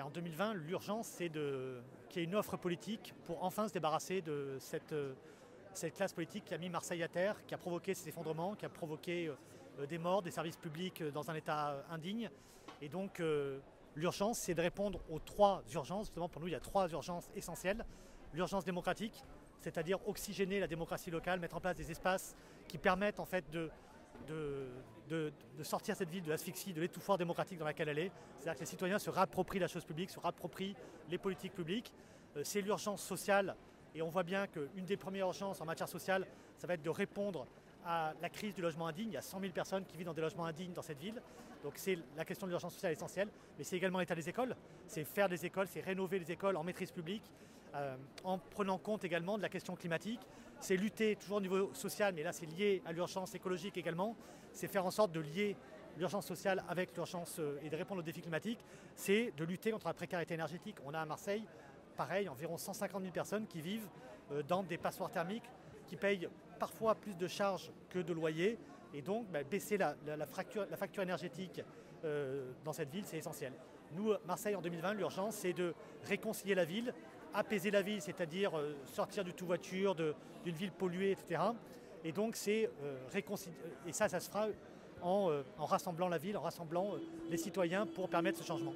En 2020, l'urgence, c'est qu'il y ait une offre politique pour enfin se débarrasser de cette classe politique qui a mis Marseille à terre, qui a provoqué ces effondrements, qui a provoqué des morts, des services publics dans un état indigne. Et donc, l'urgence, c'est de répondre aux trois urgences. Justement, pour nous, il y a trois urgences essentielles. L'urgence démocratique, c'est-à-dire oxygéner la démocratie locale, mettre en place des espaces qui permettent en fait de sortir cette ville de l'asphyxie, de l'étouffoir démocratique dans laquelle elle est. C'est-à-dire que les citoyens se réapproprient la chose publique, se réapproprient les politiques publiques. C'est l'urgence sociale, et on voit bien qu'une des premières urgences en matière sociale, ça va être de répondre à la crise du logement indigne. Il y a 100 000 personnes qui vivent dans des logements indignes dans cette ville. Donc c'est la question de l'urgence sociale essentielle. Mais c'est également l'état des écoles. C'est faire des écoles, c'est rénover les écoles en maîtrise publique, en prenant compte également de la question climatique. C'est lutter toujours au niveau social, mais là c'est lié à l'urgence écologique également. C'est faire en sorte de lier l'urgence sociale avec l'urgence et de répondre aux défis climatiques. C'est de lutter contre la précarité énergétique. On a à Marseille, pareil, environ 150 000 personnes qui vivent dans des passoires thermiques, qui payent parfois plus de charges que de loyers. Et donc, baisser la facture énergétique dans cette ville, c'est essentiel. Nous, Marseille, en 2020, l'urgence, c'est de réconcilier la ville, apaiser la ville, c'est-à-dire sortir du tout-voiture, d'une ville polluée, etc. Et donc, c'est réconcilier. Et ça se fera en rassemblant la ville, en rassemblant les citoyens pour permettre ce changement.